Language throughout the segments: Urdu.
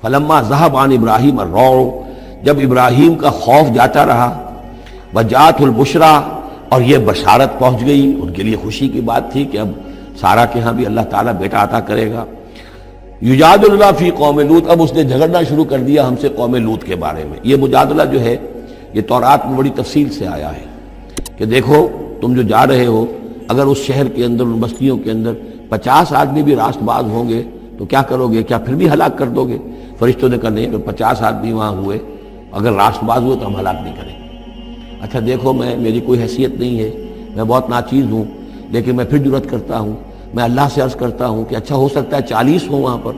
فلما ذهب عن ابراہیم الروع، جب ابراہیم کا خوف جاتا رہا، وجاءت البشرا، اور یہ بشارت پہنچ گئی، ان کے لیے خوشی کی بات تھی کہ اب سارا کے ہاں بھی اللہ تعالیٰ بیٹا عطا کرے گا۔ یجادلنا فی قوم لوط، اب اس نے جھگڑنا شروع کر دیا ہم سے قوم لوط کے بارے میں۔ یہ مجادلہ جو ہے یہ تورات میں بڑی تفصیل سے آیا ہے کہ دیکھو تم جو جا رہے ہو، اگر اس شہر کے اندر، ان بستیوں کے اندر 50 آدمی بھی راست باز ہوں گے تو کیا کرو گے؟ کیا پھر بھی ہلاک کر دو گے؟ فرشتوں نے کہا نہیں، اگر 50 آدمی وہاں ہوئے، اگر راست باز ہوئے تو ہم ہلاک نہیں کریں گے۔ اچھا دیکھو، میری کوئی حیثیت نہیں ہے، میں بہت ناچیز ہوں، لیکن میں پھر جرأت کرتا ہوں، میں اللہ سے عرض کرتا ہوں کہ اچھا ہو سکتا ہے 40 ہوں وہاں پر،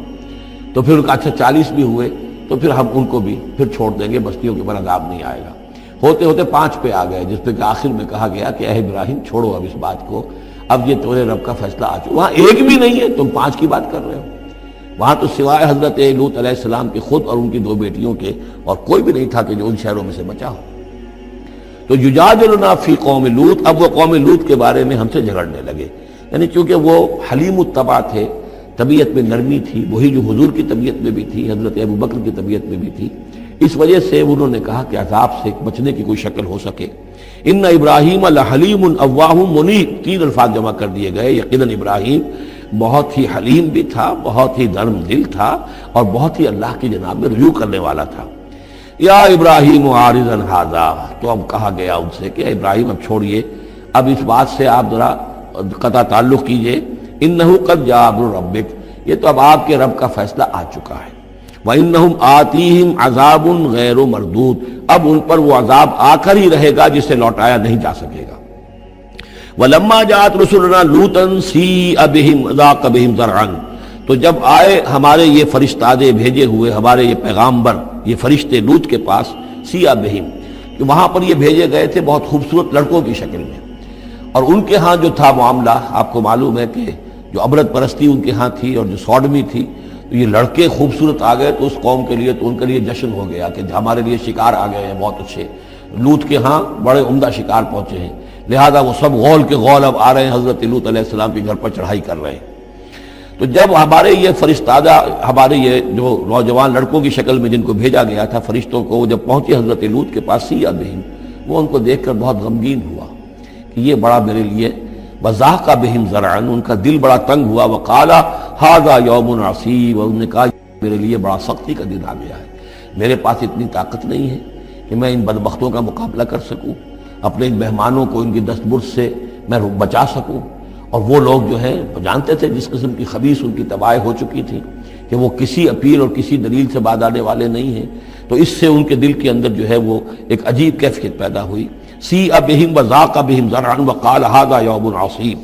تو پھر اچھا 40 بھی ہوئے تو پھر ہم ان کو بھی پھر چھوڑ دیں گے، بستیوں کے اوپر عذاب نہیں آئے گا۔ ہوتے ہوتے 5 پہ آ گئے، جس پہ کہ آخر میں کہا گیا کہ اے ابراہیم چھوڑو اب اس بات کو، اب یہ تمہارے رب کا فیصلہ آ چکا۔ وہاں ایک بھی نہیں ہے، تم 5 کی بات کر رہے ہو۔ وہاں تو سوائے حضرت لوط علیہ السلام کے خود اور ان کی 2 بیٹیوں کے اور کوئی بھی نہیں تھا کہ جو ان شہروں میں سے بچا ہو۔ تو یجادلنا فی قوم لوط، اب وہ قوم لوط کے بارے میں ہم سے جھگڑنے لگے، یعنی چونکہ وہ حلیم الطبع تھے، طبیعت میں نرمی تھی، وہی جو حضور کی طبیعت میں بھی تھی، حضرت ابوبکر کی طبیعت میں بھی تھی، اس وجہ سے انہوں نے کہا کہ عذاب سے بچنے کی کوئی شکل ہو سکے۔ ان ابراہیم لحلیم اواہ منیب، 3 الفاظ جمع کر دیے گئے۔ یقیناً ابراہیم بہت ہی حلیم بھی تھا، بہت ہی نرم دل تھا، اور بہت ہی اللہ کی جناب میں رجوع کرنے والا تھا۔ یا ابراہیم عارضا ھذا، تو اب کہا گیا ان سے کہ ابراہیم اب چھوڑیے، اب اس بات سے آپ ذرا قطع تعلق کیجئے۔ انہ قد جاء امر ربک، یہ تو اب آپ کے رب کا فیصلہ آ چکا ہے۔ وانہم آتیہم عذاب غیر مردود، اب ان پر وہ عذاب آ کر ہی رہے گا جسے لوٹایا نہیں جا سکے گا۔ ولما جاءت رسلنا لوطا سیء بہم ضاق بہم ذرعا، تو جب آئے ہمارے یہ فرشتادے بھیجے ہوئے، ہمارے یہ پیغامبر، یہ فرشتے لوط کے پاس، سیء بہم، کہ وہاں پر یہ بھیجے گئے تھے بہت خوبصورت لڑکوں کی شکل میں، اور ان کے ہاں جو تھا معاملہ آپ کو معلوم ہے کہ جو عبرت پرستی ان کے ہاں تھی اور جو سوڈمی تھی، تو یہ لڑکے خوبصورت آ گئے تو اس قوم کے لیے، تو ان کے لیے جشن ہو گیا کہ ہمارے لیے شکار آ گئے ہیں بہت اچھے، لوط کے ہاں بڑے عمدہ شکار پہنچے ہیں، لہذا وہ سب غول کے غول اب آ رہے ہیں، حضرت لوط علیہ السلام کے گھر پر چڑھائی کر رہے ہیں۔ تو جب ہمارے یہ فرشتادہ، ہمارے یہ جو نوجوان لڑکوں کی شکل میں جن کو بھیجا گیا تھا فرشتوں کو، جب پہنچے حضرت لوط کے پاس سیء بہم، وہ ان کو دیکھ کر بہت غمگین ہوا کہ یہ بڑا میرے لیے، وضاق بہم ذرعا، ان کا دل بڑا تنگ ہوا، وقال ھذا یوم عصیب، اور انہوں نے کہا میرے لیے بڑا سختی کا دن آ گیا ہے، میرے پاس اتنی طاقت نہیں ہے کہ میں ان بدبختوں کا مقابلہ کر سکوں، اپنے ان مہمانوں کو ان کی دستبرد سے میں بچا سکوں۔ اور وہ لوگ جو ہیں جانتے تھے جس قسم کی خبیث ان کی تباہی ہو چکی تھی کہ وہ کسی اپیل اور کسی دلیل سے بعد آنے والے نہیں ہیں، تو اس سے ان کے دل کے اندر جو ہے وہ ایک عجیب کیفیت پیدا ہوئی۔ سیء بہم وضاق بہم ذرعا وقال ھذا یوم عصیب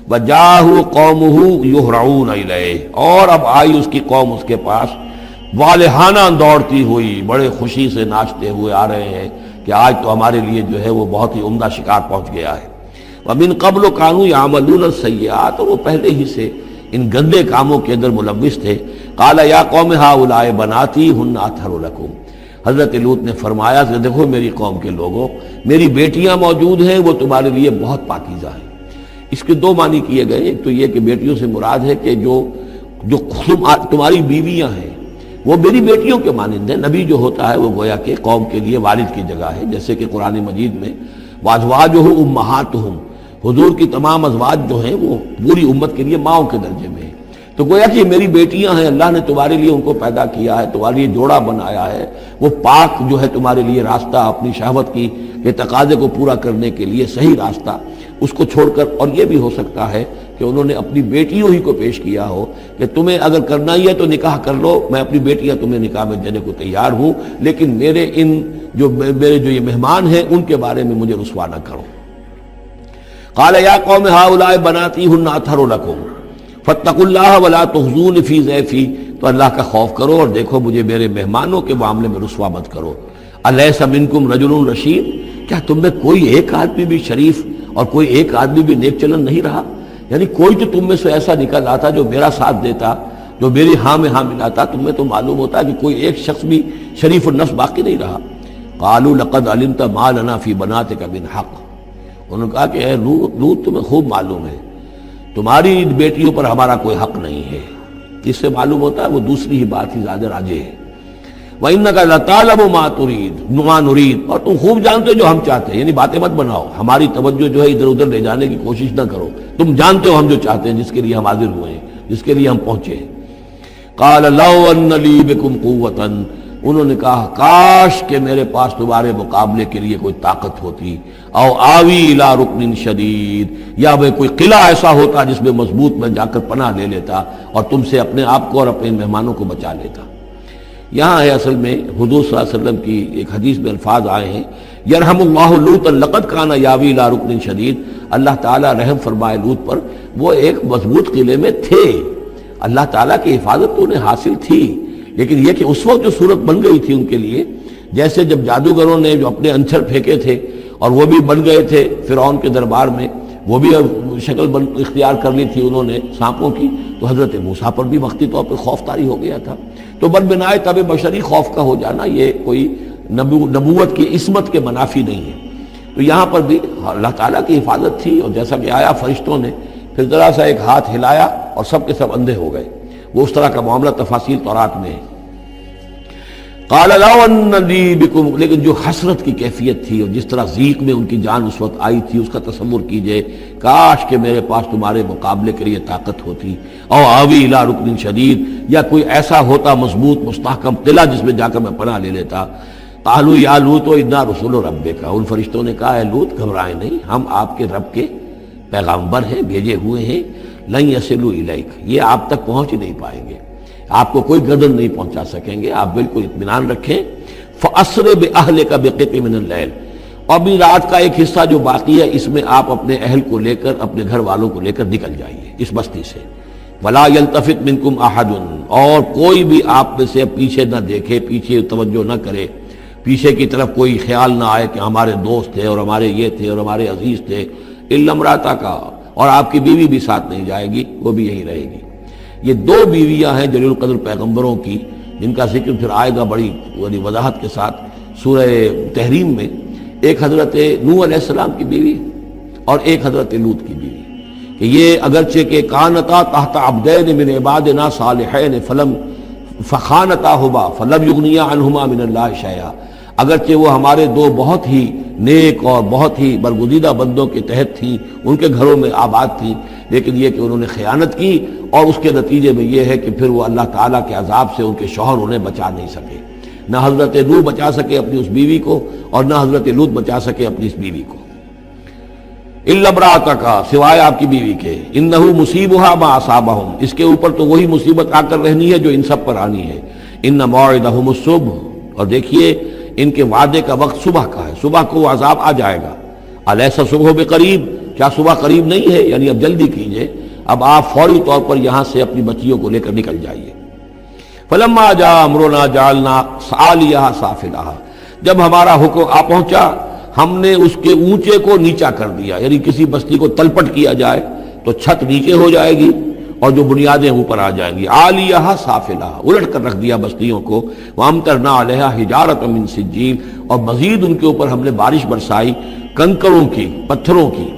وجاءہ قومہ یہرعون الیہ، اور اب آئی اس کی قوم اس کے پاس والہانہ دوڑتی ہوئی، بڑے خوشی سے ناچتے ہوئے آ رہے ہیں کہ آج تو ہمارے لیے جو ہے وہ بہت ہی عمدہ شکار پہنچ گیا ہے۔ وَمِن قَبْلُ كَانُوا يَعْمَلُونَ السَّيِّئَاتِ، اور وہ پہلے ہی سے ان گندے کاموں کے اندر ملوث تھے۔ قَالَ يَا قَوْمِ هَؤُلَاءِ بَنَاتِي هُنَّ أَطْهَرُ لَكُمْ، حضرت لوط نے فرمایا کہ دیکھو میری قوم کے لوگوں، میری بیٹیاں موجود ہیں، وہ تمہارے لیے بہت پاکیزہ ہیں۔ اس کے 2 معنی کیے گئے، ایک تو یہ کہ بیٹیوں سے مراد ہے کہ جو تمہاری بیویاں ہیں وہ میری بیٹیوں کے مانند ہیں۔ نبی جو ہوتا ہے وہ گویا کہ قوم کے لیے والد کی جگہ ہے، جیسے کہ قرآن مجید میں وَأَزْوَاجُهُ أُمَّهَاتُهُمْ، حضور کی تمام ازواج جو ہیں وہ پوری امت کے لیے ماؤں کے درجے میں ہیں، تو گویا کہ میری بیٹیاں ہیں، اللہ نے تمہارے لیے ان کو پیدا کیا ہے، تمہارے لیے جوڑا بنایا ہے، وہ پاک جو ہے تمہارے لیے راستہ، اپنی شہوت کی کے تقاضے کو پورا کرنے کے لیے صحیح راستہ اس کو چھوڑ کر، اور یہ بھی ہو سکتا ہے کہ انہوں نے اپنی بیٹیوں ہی کو پیش کیا ہو کہ تمہیں اگر کرنا ہی ہے تو نکاح کر لو، میں اپنی بیٹیاں تمہیں نکاح میں دینے کو تیار ہوں، لیکن میرے جو یہ مہمان ہیں ان کے بارے میں مجھے رسوا نہ کرو۔ قال یا قوم هؤلاء بناتی هن اطہر لکم فاتقوا اللہ ولا تخزون فی ضیفی، تو اللہ کا خوف کرو اور دیکھو مجھے میرے مہمانوں کے معاملے میں رسوا مت کرو۔ الیس منکم رجل رشید، کیا تم میں کوئی ایک آدمی بھی شریف اور کوئی ایک آدمی بھی نیک چلن نہیں رہا؟ یعنی کوئی تو تم میں سے ایسا نکل آتا جو میرا ساتھ دیتا، جو میری ہاں میں ہاں ملاتا، تم میں تو معلوم ہوتا کہ کوئی ایک شخص بھی شریف النفس باقی نہیں رہا۔ قالوا لقد علمت ما لنا فی بناتک من حق، انہوں نے کہا کہ اے لوط تمہیں خوب معلوم ہے تمہاری بیٹیوں پر ہمارا کوئی حق نہیں ہے۔ اس سے معلوم ہوتا ہے وہ دوسری ہی بات ہی زیادہ راجح ہے۔ وَإِنَّكَ لَتَعْلَمُ مَا نُرِيدُ، اور تم خوب جانتے ہو جو ہم چاہتے ہیں، یعنی باتیں مت بناؤ، ہماری توجہ جو ہے ادھر ادھر لے جانے کی کوشش نہ کرو، تم جانتے ہو ہم جو چاہتے ہیں، جس کے لیے ہم حاضر ہوئے ہیں، جس کے لیے ہم پہنچے ہیں۔ قَالَ لَوْ أَنَّ لِي بِكُمْ قُوَّةً، انہوں نے کہا کاش کہ میرے پاس تمہارے مقابلے کے لیے کوئی طاقت ہوتی، او آوی الی رکن شدید، یا وہ کوئی قلعہ ایسا ہوتا جس میں مضبوط میں جا کر پناہ لے لیتا اور تم سے اپنے آپ کو اور اپنے مہمانوں کو بچا لیتا۔ یہاں ہے اصل میں حضور صلی اللہ علیہ وسلم کی ایک حدیث میں الفاظ آئے ہیں، یرحم اللہ لوطا لقد کان یاوی الی رکن شدید، اللہ تعالیٰ رحم فرمائے لوط پر، وہ ایک مضبوط قلعے میں تھے، اللہ تعالیٰ کی حفاظت تو انہیں حاصل تھی، لیکن یہ کہ اس وقت جو صورت بن گئی تھی ان کے لیے، جیسے جب جادوگروں نے جو اپنے انچھر پھینکے تھے اور وہ بھی بن گئے تھے فرعون کے دربار میں، وہ بھی شکل اختیار کر لی تھی انہوں نے سانپوں کی، تو حضرت موسیٰ پر بھی وقتی طور پر خوف طاری ہو گیا تھا۔ تو بن بنائے طب بشری خوف کا ہو جانا یہ کوئی نبوت کی عصمت کے منافی نہیں ہے۔ تو یہاں پر بھی اللہ تعالیٰ کی حفاظت تھی، اور جیسا کہ آیا فرشتوں نے پھر ذرا سا ایک ہاتھ ہلایا اور سب کے سب اندھے ہو گئے، وہ اس طرح کا معاملہ تفاصیل تورات میں ہے۔ قال لو ان لی بکم، لیکن جو حسرت کی کیفیت تھی اور جس طرح ضیق میں ان کی جان اس وقت آئی تھی، اس کا تصور کیجئے، کاش کہ میرے پاس تمہارے مقابلے کے لیے طاقت ہوتی، او آوی الی رکن شدید، یا کوئی ایسا ہوتا مضبوط مستحکم قلعہ جس میں جا کر میں پناہ لے لیتا۔ قالوا یا لوط انا رسول ربک، ان فرشتوں نے کہا اے لوط گھبرائیں نہیں، ہم آپ کے رب کے پیغامبر ہیں، بھیجے ہوئے ہیں، لن یصلوا الیک، یہ آپ تک پہنچ نہیں پائیں گے، آپ کو کوئی گردن نہیں پہنچا سکیں گے، آپ بالکل اطمینان رکھیں۔ فَأَسْرِ بِأَهْلِكَ بِقِطْعٍ مِّنَ اللَّيْلِ، اور بھی رات کا ایک حصہ جو باقی ہے اس میں آپ اپنے اہل کو لے کر، اپنے گھر والوں کو لے کر نکل جائیے اس بستی سے۔ وَلَا يَلْتَفِتْ مِنْكُمْ أَحَدٌ، اور کوئی بھی آپ میں سے پیچھے نہ دیکھے، پیچھے توجہ نہ کرے، پیچھے کی طرف کوئی خیال نہ آئے کہ ہمارے دوست تھے اور ہمارے یہ تھے اور ہمارے عزیز تھے، إِلَّا امْرَأَتَكَ، اور آپ کی بیوی بھی ساتھ نہیں جائے گی، وہ بھی یہیں رہے گی۔ یہ دو بیویاں ہیں جلیل القدر پیغمبروں کی، جن کا ذکر پھر آئے گا بڑی وضاحت کے ساتھ سورہ تحریم میں، ایک حضرت نوح علیہ السلام کی بیوی اور ایک حضرت لوط کی بیوی، کہ یہ اگرچہ کہ کانتا تحت عبدین من عبادنا صالحین فخانتاہما فلم یغنیا عنہما من اللہ شیئا، اگرچہ وہ ہمارے دو بہت ہی نیک اور بہت ہی برگزیدہ بندوں کے تحت تھیں، ان کے گھروں میں آباد تھیں، لیکن یہ کہ انہوں نے خیانت کی، اور اس کے نتیجے میں یہ ہے کہ پھر وہ اللہ تعالیٰ کے عذاب سے ان کے شوہر انہیں بچا نہیں سکے، نہ حضرت نوح بچا سکے اپنی اس بیوی کو اور نہ حضرت لوط بچا سکے اپنی اس بیوی کو۔ الا امرأتک، سوائے آپ کی بیوی کے، انہ مصیبھا ما اصابہم، اس کے اوپر تو وہی مصیبت آ کر رہنی ہے جو ان سب پر آنی ہے۔ ان موعدہم الصبح، اور دیکھیے ان کے وعدے کا وقت صبح کا ہے، صبح کو وہ عذاب آ جائے گا۔ الیس الصبح بقریب، کیا صبح قریب نہیں ہے؟ یعنی اب جلدی کیجئے، اب آپ فوری طور پر یہاں سے اپنی بچیوں کو لے کر نکل جائیے۔ فلما جاء امرنا جعلنا عالیہا سافلہا، جب ہمارا حکم آ پہنچا ہم نے اس کے اونچے کو نیچا کر دیا، یعنی کسی بستی کو تلپٹ کیا جائے تو چھت نیچے ہو جائے گی اور جو بنیادیں اوپر آ جائیں گی، عالیہا سافلہا، الٹ کر رکھ دیا بستیوں کو۔ وامطرنا علیہا حجارۃ من سجیل، اور مزید ان کے اوپر ہم نے بارش برسائی کنکروں کی، پتھروں کی،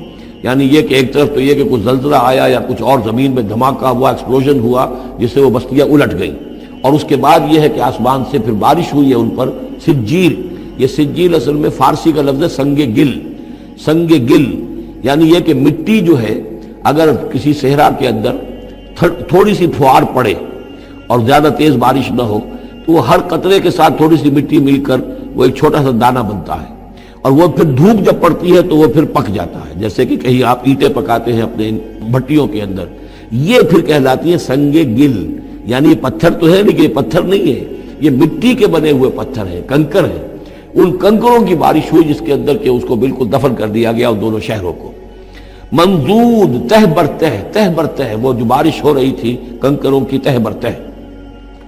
یعنی یہ کہ ایک طرف تو یہ کہ کچھ زلزلہ آیا یا کچھ اور زمین میں دھماکہ ہوا، ایکسپلوژن ہوا جس سے وہ بستیاں الٹ گئیں، اور اس کے بعد یہ ہے کہ آسمان سے پھر بارش ہوئی ہے ان پر سجیل۔ یہ سجیل اصل میں فارسی کا لفظ ہے سنگ گل، سنگ گل یعنی یہ کہ مٹی جو ہے اگر کسی صحرا کے اندر تھوڑی سی پھوار پڑے اور زیادہ تیز بارش نہ ہو تو وہ ہر قطرے کے ساتھ تھوڑی سی مٹی مل کر وہ ایک چھوٹا سا دانہ بنتا ہے، اور وہ پھر دھوپ جب پڑتی ہے تو وہ پھر پک جاتا ہے، جیسے کہ کہیں آپ اینٹیں پکاتے ہیں اپنے بھٹیوں کے اندر، یہ پھر کہلاتی ہے سنگ گل، یعنی یہ پتھر تو ہے لیکن یہ پتھر نہیں ہے، یہ مٹی کے بنے ہوئے پتھر ہیں، کنکر ہیں۔ ان کنکروں کی بارش ہوئی جس کے اندر کہ اس کو بالکل دفن کر دیا گیا، ان دونوں شہروں کو۔ منضود، تہ بر تہ، تہ بر تہ، وہ جو بارش ہو رہی تھی کنکروں کی تہ بر تہ،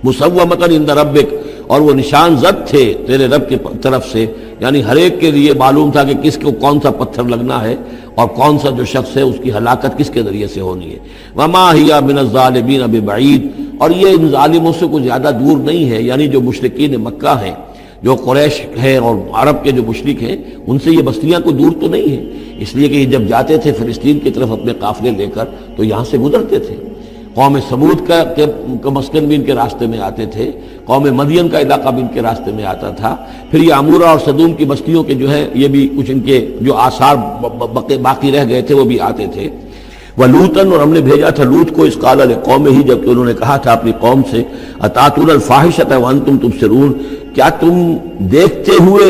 مسومۃ عند ربک، اور وہ نشان زد تھے تیرے رب کی طرف سے، یعنی ہر ایک کے لیے معلوم تھا کہ کس کو کون سا پتھر لگنا ہے اور کون سا جو شخص ہے اس کی ہلاکت کس کے ذریعے سے ہونی ہے۔ وما ہی من الظالمین ببعید، اور یہ ان ظالموں سے کوئی زیادہ دور نہیں ہے، یعنی جو مشرکین مکہ ہیں، جو قریش ہے اور عرب کے جو مشرک ہیں، ان سے یہ بستیاں کوئی دور تو نہیں ہیں، اس لیے کہ یہ جب جاتے تھے فلسطین کی طرف اپنے قافلے لے کر تو یہاں سے گزرتے تھے۔ قوم سمود کا مسکن بھی ان کے راستے میں آتے تھے، قوم مدین کا علاقہ بھی ان کے راستے میں آتا تھا، پھر یہ عمورہ اور صدوم کی بستیوں کے جو ہے یہ بھی کچھ ان کے جو آثار باقی رہ گئے تھے وہ بھی آتے تھے۔ وَلُوطًا، اور ہم نے بھیجا تھا لوط کو، اِذ قَالَ لِقَوْمِهِ، جبکہ انہوں نے کہا تھا اپنی قوم سے، أَتَأْتُونَ الْفَاحِشَةَ وَأَنْتُمْ تُبْصِرُونَ، کیا تم دیکھتے ہوئے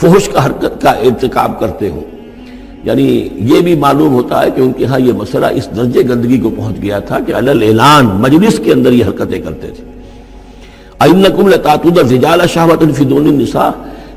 فحش کا حرکت کا ارتکاب کرتے ہو؟ یعنی یہ بھی معلوم ہوتا ہے کہ ان کے ہاں یہ مسئلہ اس درجے گندگی کو پہنچ گیا تھا کہ علی الاعلان مجلس کے اندر یہ حرکتیں کرتے تھے۔ أَإِنَّكُمْ لَتَأْتُونَ الرِّجَالَ شَهْوَةً فِي دُونِ النِّسَاءِ،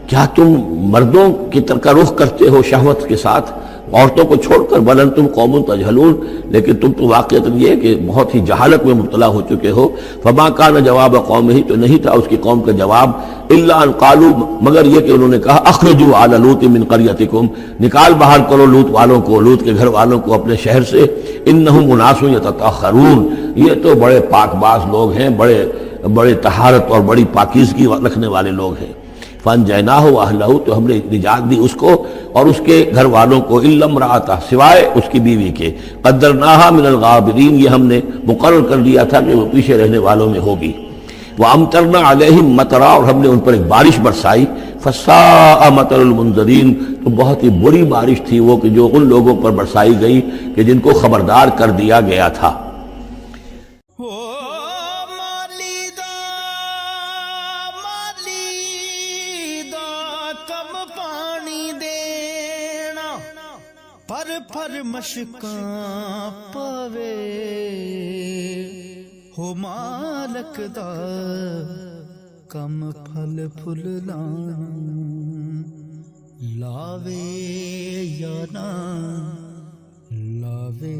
کیا تم مردوں کی طرف کا رخ کرتے ہو شہوت کے ساتھ عورتوں کو چھوڑ کر؟ بل انتم قوم تجہلون، لیکن تم تو واقعتاً یہ کہ بہت ہی جہالت میں مبتلا ہو چکے ہو۔ فما کان جواب قومہ، تو نہیں تھا اس کی قوم کا جواب، الا ان قالوا، مگر یہ کہ انہوں نے کہا، اخرجوا آل لوط من قریتکم، نکال باہر کرو لوط والوں کو، لوط کے گھر والوں کو اپنے شہر سے، انہم اناس یتطہرون، یہ تو بڑے پاک باز لوگ ہیں، بڑے طہارت اور بڑی پاکیزگی رکھنے والے لوگ ہیں۔ فانجیناہ واہلہ، تو ہم نے نجات دی اس کو اور اس کے گھر والوں کو، الا امرأتہ، سوائے اس کی بیوی کے، قدرناہا من الغابرین، یہ ہم نے مقرر کر دیا تھا کہ وہ پیچھے رہنے والوں میں ہوگی۔ وامطرنا علیہم مطرا، اور ہم نے ان پر ایک بارش برسائی، فساء مطر المنذرین، تو بہت ہی بری بارش تھی وہ کہ جو ان لوگوں پر برسائی گئی کہ جن کو خبردار کر دیا گیا تھا۔ پر مشکاں پاوے ہو مالک دا کم پھل پھل لاوے یا نہ لاوے۔